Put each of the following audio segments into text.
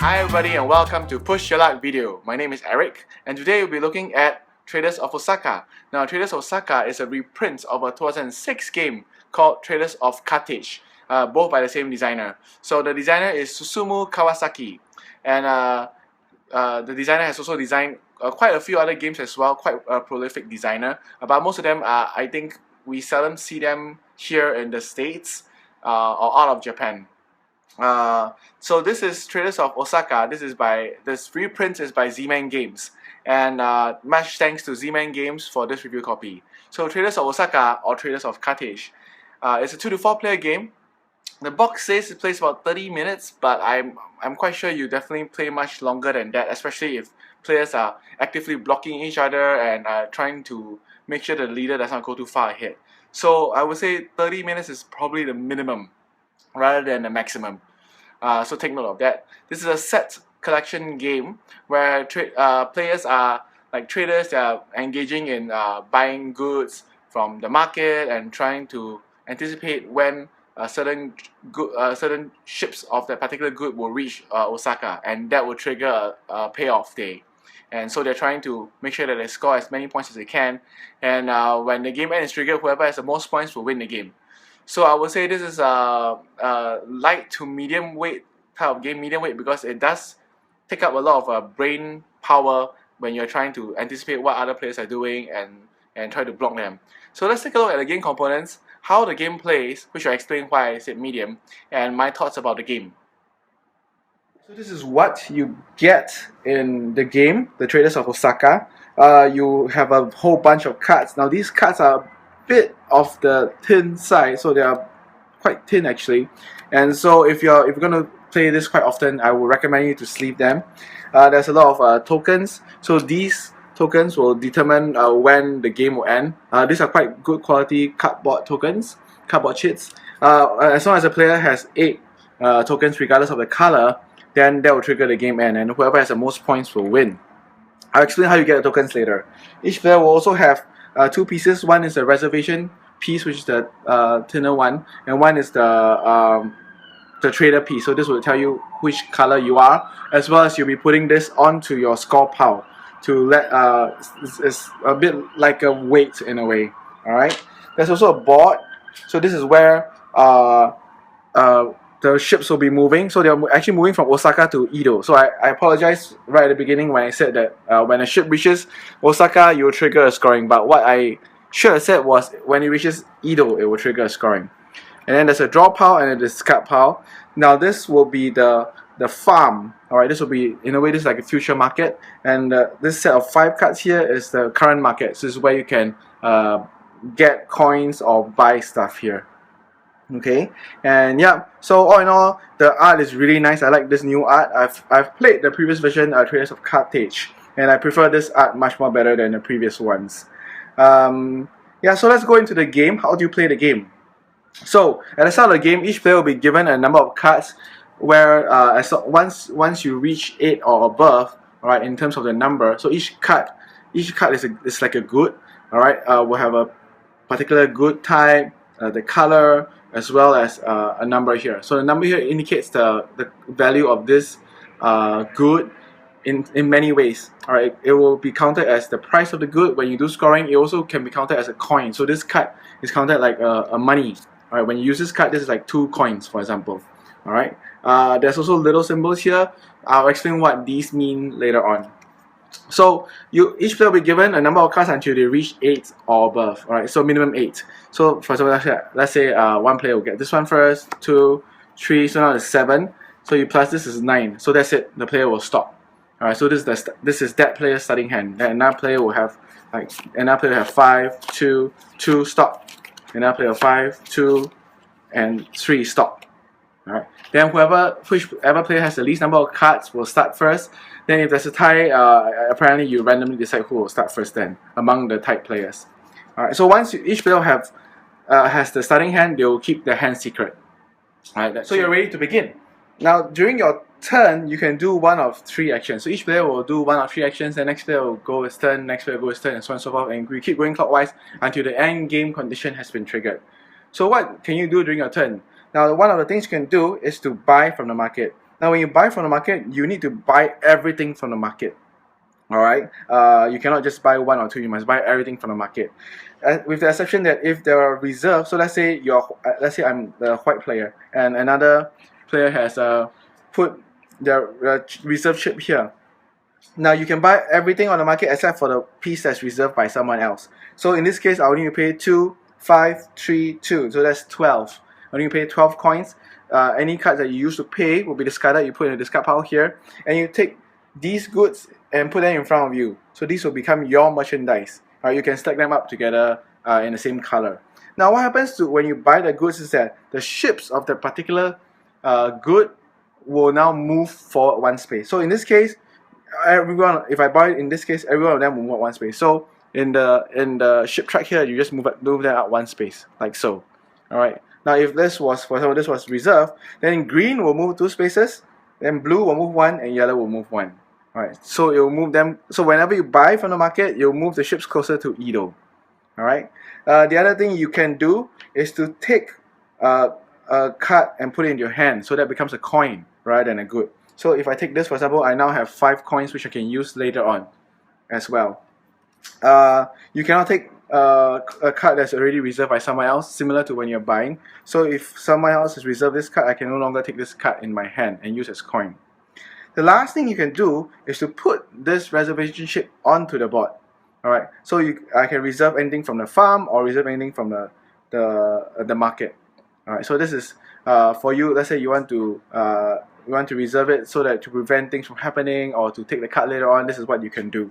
Hi everybody and welcome to Push Your Luck video. My name is Eric and today we'll be looking at Traders of Osaka. Now Traders of Osaka is a reprint of a 2006 game called Traders of Carthage, both by the same designer. So the designer is Susumu Kawasaki, and the designer has also designed quite a few other games as well, quite a prolific designer, but most of them I think we seldom see them here in the States or out of Japan. So this is Traders of Osaka. This reprint is by Zman Games, and much thanks to Zman Games for this review copy. So Traders of Osaka, or Traders of Carthage, it's a 2 to 4 player game. The box says it plays about 30 minutes, but I'm quite sure you definitely play much longer than that, especially if players are actively blocking each other and trying to make sure the leader does not go too far ahead. So I would say 30 minutes is probably the minimum rather than the maximum. So take note of that. This is a set collection game where players are like traders that are engaging in buying goods from the market and trying to anticipate when certain ships of that particular good will reach Osaka, and that will trigger a payoff day. And so they're trying to make sure that they score as many points as they can, and when the game end is triggered, whoever has the most points will win the game. So I would say this is a light to medium weight type of game, medium weight, because it does take up a lot of brain power when you're trying to anticipate what other players are doing and try to block them. So let's take a look at the game components, how the game plays, which will explain why I said medium, and my thoughts about the game. So this is what you get in the game, the Traders of Osaka. You have a whole bunch of cards. Now these cards are bit of the thin side, so they are quite thin actually, and so if you're going to play this quite often, I would recommend you to sleeve them. There's a lot of tokens, so these tokens will determine when the game will end. These are quite good quality cardboard tokens, cardboard sheets. As long as the player has 8 tokens regardless of the color, then that will trigger the game end, and whoever has the most points will win. I'll explain how you get the tokens later. Each player will also have 2 pieces. One is the reservation piece, which is the thinner one, and one is the trader piece. So this will tell you which color you are, as well as you'll be putting this onto your score pile to let it's a bit like a weight in a way. All right. There's also a board. So this is where the ships will be moving. So they're actually moving from Osaka to Edo. So I apologize right at the beginning when I said that when a ship reaches Osaka, you will trigger a scoring. But what I should have said was when it reaches Edo, it will trigger a scoring. And then there's a draw pile and a discard pile. Now this will be the farm. Alright, this will be, in a way, this is like a future market. And this set of 5 cards here is the current market. So this is where you can get coins or buy stuff here. Okay, and yeah, so all in all, the art is really nice. I like this new art. I've played the previous version, Traders of Carthage, and I prefer this art much more better than the previous ones. Yeah, so let's go into the game. How do you play the game? So at the start of the game, each player will be given a number of cards where once you reach 8 or above, all right, in terms of the number. So each card is like a good. All right, we'll have a particular good type, the color, as well as a number here. So the number here indicates the value of this good in many ways. Alright, it will be counted as the price of the good. When you do scoring, it also can be counted as a coin. So this card is counted like a money. Alright, when you use this card, this is like 2 coins, for example. Alright, there's also little symbols here. I'll explain what these mean later on. So each player will be given a number of cards until they reach 8 or above. Alright, so minimum 8. So for example, let's say one player will get this one first, 2, 3, so now it's 7. So you plus this is 9. So that's it. The player will stop. Alright, so this is that player's starting hand. Then another player will have 5, 2, 2, stop. Another player 5, 2, and 3, stop. Alright. Then whichever player has the least number of cards will start first. Then if there's a tie, apparently you randomly decide who will start first then among the tied players. Alright, so once each player has the starting hand, they will keep their hand secret. Alright, so you're ready to begin. Now during your turn, you can do one of 3 actions. So each player will do one of 3 actions, the next player will go his turn, next player will go his turn, and so on and so forth, and we keep going clockwise until the end game condition has been triggered. So what can you do during your turn? Now one of the things you can do is to buy from the market. Now when you buy from the market, you need to buy everything from the market. Alright, you cannot just buy one or two, you must buy everything from the market. With the exception that if there are reserves, so let's say I'm the white player and another player has put their reserve chip here. Now you can buy everything on the market except for the piece that's reserved by someone else. So in this case, I will need to pay 2, 5, 3, 2. So that's 12. I need to pay 12 coins. Any cards that you use to pay will be discarded. You put in the discard pile here, and you take these goods and put them in front of you. So these will become your merchandise. You can stack them up together in the same color. Now what happens to when you buy the goods is that the ships of the particular good will now move forward one space. So in this case, everyone, if I buy it in this case, every one of them will move one space. So in the ship track here, you just move them out one space, like so. Alright. Now if this was, for example, this was reserve, then green will move 2 spaces, then blue will move 1, and yellow will move 1. Alright. So it will move them. So whenever you buy from the market, you'll move the ships closer to Edo. Alright. The other thing you can do is to take a card and put it in your hand, so that becomes a coin rather than a good. So if I take this, for example, I now have 5 coins which I can use later on as well. You cannot take a card that's already reserved by someone else, similar to when you're buying. So if someone else has reserved this card, I can no longer take this card in my hand and use as coin. The last thing you can do is to put this reservation chip onto the board. Alright, so I can reserve anything from the farm or reserve anything from the market. Alright, so this is for you. Let's say you want to reserve it so that to prevent things from happening or to take the card later on. This is what you can do.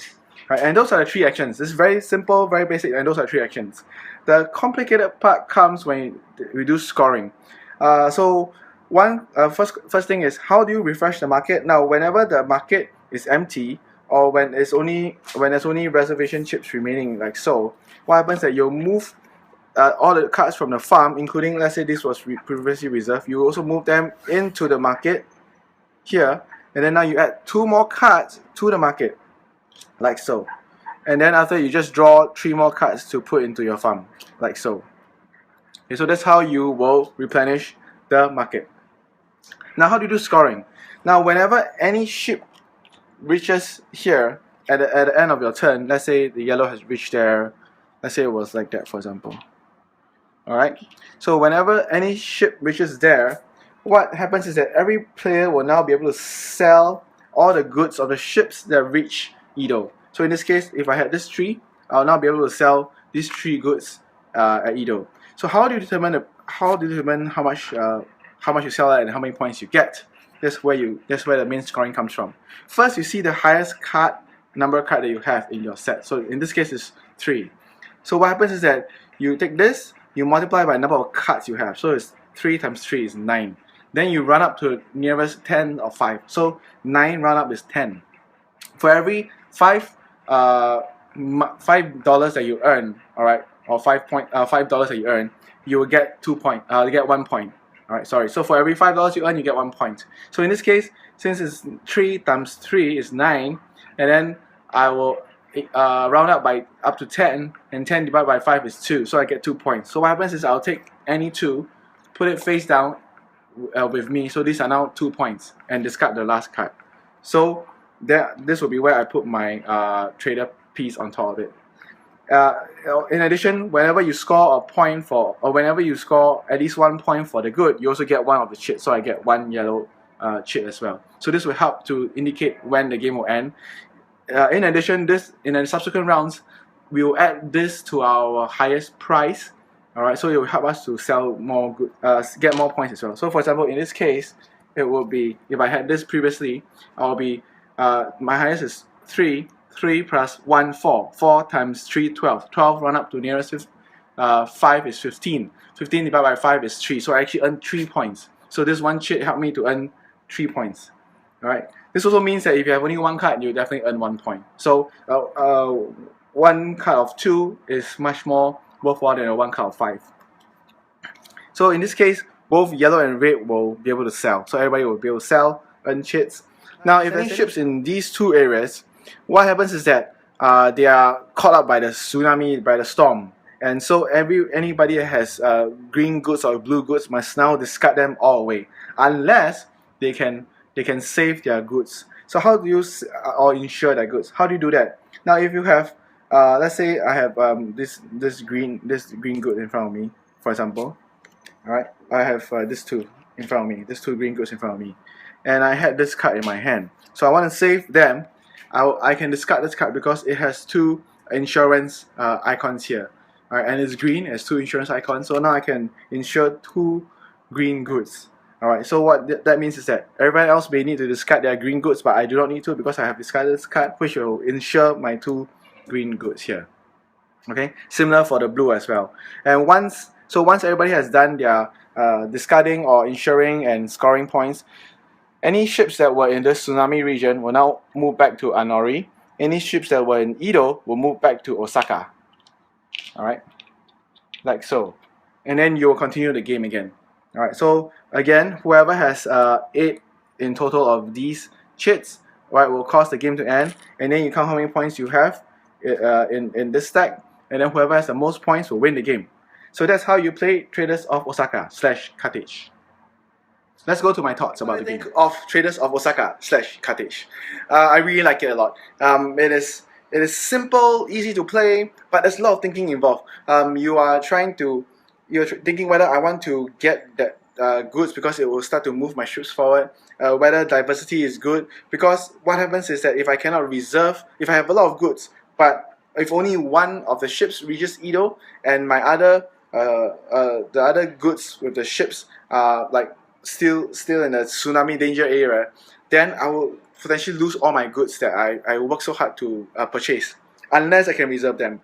Right, and those are the 3 actions. This is very simple, very basic, and those are 3 actions. The complicated part comes when we do scoring. So first thing is, how do you refresh the market? Now, whenever the market is empty, or when there's only reservation chips remaining, like so, what happens is that you'll move all the cards from the farm, including, let's say this was previously reserved, you also move them into the market here, and then now you add 2 more cards to the market, like so. And then after, you just draw 3 more cards to put into your farm, like so. Okay, so that's how you will replenish the market. Now, how do you do scoring? Now, whenever any ship reaches here at the end of your turn, let's say the yellow has reached there, let's say it was like that, for example. Alright, so whenever any ship reaches there, what happens is that every player will now be able to sell all the goods of the ships that reach Edo. So in this case, if I had this tree, I'll now be able to sell these 3 goods at Edo. So how do you determine how much you sell at and how many points you get? That's where the main scoring comes from. First, you see the highest number of cards that you have in your set. So in this case, it's 3. So what happens is that you take this, you multiply by the number of cards you have. So it's 3 times 3 is 9. Then you run up to nearest 10 or 5. So 9 run up is 10. For every $5 that you earn, alright, or $5 that you earn, you will get 2 points. You get 1 point. Alright, sorry. So for every $5 you earn, you get 1 point. So in this case, since it's 3 times 3 is 9, and then I will round up by up to 10, and 10 divided by 5 is 2, so I get 2 points. So what happens is I'll take any 2, put it face down with me, so these are now 2 points, and discard the last card. So this will be where I put my trader piece on top of it. In addition, whenever you score a point or whenever you score at least 1 point for the good, you also get 1 of the chip. So I get 1 yellow chip as well. So this will help to indicate when the game will end. In addition, in the subsequent rounds, we will add this to our highest price. Alright, so it will help us to sell more get more points as well. So for example, in this case, it will be, if I had this previously, I'll be my highest is 3 plus 1, 4. 4 times 3, 12. 12 run up to nearest 5 is 15. 15 divided by 5 is 3. So I actually earn 3 points. So this 1 chip helped me to earn 3 points. Alright. This also means that if you have only 1 card, you definitely earn 1 point. So 1 card of 2 is much more worthwhile than a 1 card of 5. So in this case, both yellow and red will be able to sell. So everybody will be able to sell, earn chips. Now, if any ships in these 2 areas, what happens is that they are caught up by the tsunami, by the storm. And so anybody that has green goods or blue goods must now discard them all away. Unless they can they can save their goods. So how do you or insure their goods? How do you do that? Now, if you have, let's say I have this green good in front of me, for example. All right, I have this two in front of me, these two green goods in front of me, and I had this card in my hand. So I want to save them. I can discard this card because it has two insurance icons here. All right, and it's green, it has two insurance icons. So now I can insure two green goods. Alright, so what that means is that everyone else may need to discard their green goods, but I do not need to because I have discarded this card, which will insure my two green goods here. Okay, similar for the blue as well. And once everybody has done their discarding or insuring and scoring points, any ships that were in the tsunami region will now move back to Anori. Any ships that were in Edo will move back to Osaka. Alright, like so. And then you will continue the game again. Alright, so again, whoever has 8 in total of these chits, right, will cause the game to end, and then you count how many points you have in this stack, and then whoever has the most points will win the game. So that's how you play Traders of Osaka / Carthage. Let's go to my thoughts about the game of Traders of Osaka / Carthage. I really like it a lot. It is simple, easy to play, but there's a lot of thinking involved. You're thinking whether I want to get that goods because it will start to move my ships forward, whether diversity is good, because what happens is that if I cannot reserve, if I have a lot of goods, but if only one of the ships reaches Edo and my other the other goods with the ships are like still in the tsunami danger area, then I will potentially lose all my goods that I work so hard to purchase, unless I can reserve them.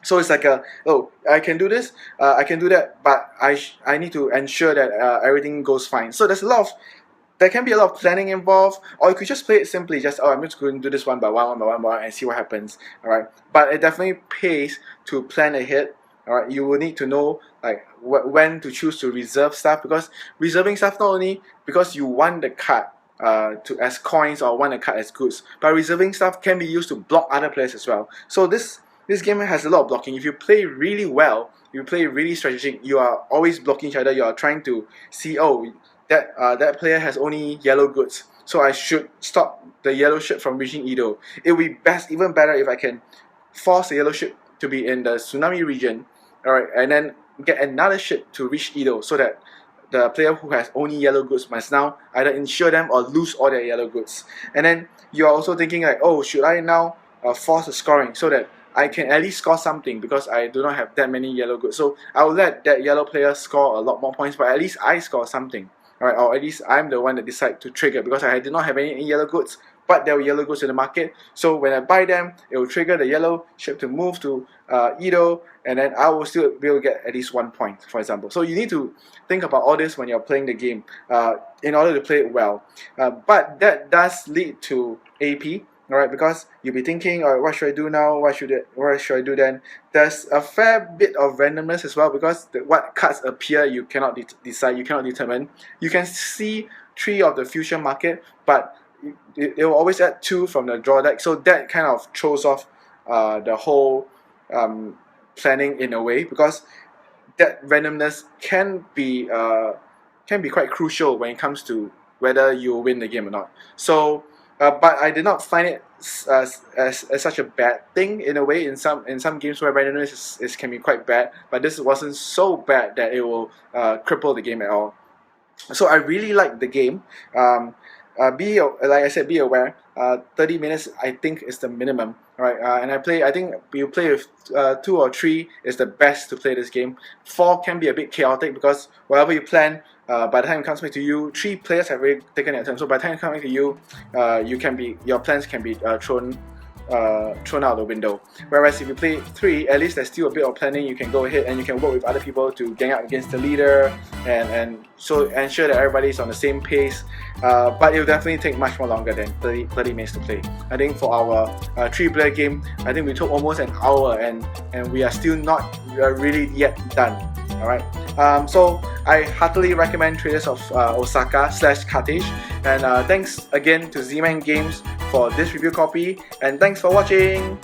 So it's like I can do this, I can do that, but I need to ensure that everything goes fine. So there can be a lot of planning involved, or you could just play it simply, just I'm just going to do this one by one and see what happens. Alright, but it definitely pays to plan ahead. Alright, you will need to know like when to choose to reserve stuff, because reserving stuff not only because you want the card as coins or want the card as goods, but reserving stuff can be used to block other players as well. So this game has a lot of blocking. If you play really well, you play really strategic, you are always blocking each other, you are trying to see, oh, that player has only yellow goods, so I should stop the yellow ship from reaching Edo. It would be even better if I can force the yellow ship to be in the tsunami region, alright, and then get another ship to reach Edo, so that the player who has only yellow goods must now either insure them or lose all their yellow goods. And then you are also thinking like, oh, should I now force the scoring so that I can at least score something, because I do not have that many yellow goods. So I will let that yellow player score a lot more points, but at least I score something. Alright, or at least I'm the one that decide to trigger, because I did not have any yellow goods, but there were yellow goods in the market. So when I buy them, it will trigger the yellow ship to move to Edo, and then I will still be able to get at least 1 point, for example. So you need to think about all this when you're playing the game in order to play it well. But that does lead to AP. Alright, because you'll be thinking, alright, what should I do now? What should I do then? There's a fair bit of randomness as well, because what cards appear you cannot decide, you cannot determine. You can see 3 of the future market, but it will always add 2 from the draw deck, so that kind of throws off the whole planning in a way, because that randomness can be quite crucial when it comes to whether you win the game or not. So but I did not find it as such a bad thing in a way. In some games where randomness can be quite bad, but this wasn't so bad that it will cripple the game at all. So I really like the game. Like I said, be aware. 30 minutes I think is the minimum, right? And I think you play with 2 or 3 is the best to play this game. 4 can be a bit chaotic, because whatever you plan, by the time it comes back to you, 3 players have already taken their turn. So by the time it comes back to you, your plans can be thrown out the window. Whereas if you play 3, at least there's still a bit of planning. You can go ahead and you can work with other people to gang up against the leader, and so ensure that everybody's on the same pace. But it will definitely take much more longer than 30 minutes to play. I think for our 3-player game, I think we took almost an hour, and we are still not really yet done. Alright, so I heartily recommend Traders of Osaka / Carthage, and thanks again to Zman Games for this review copy, and thanks for watching.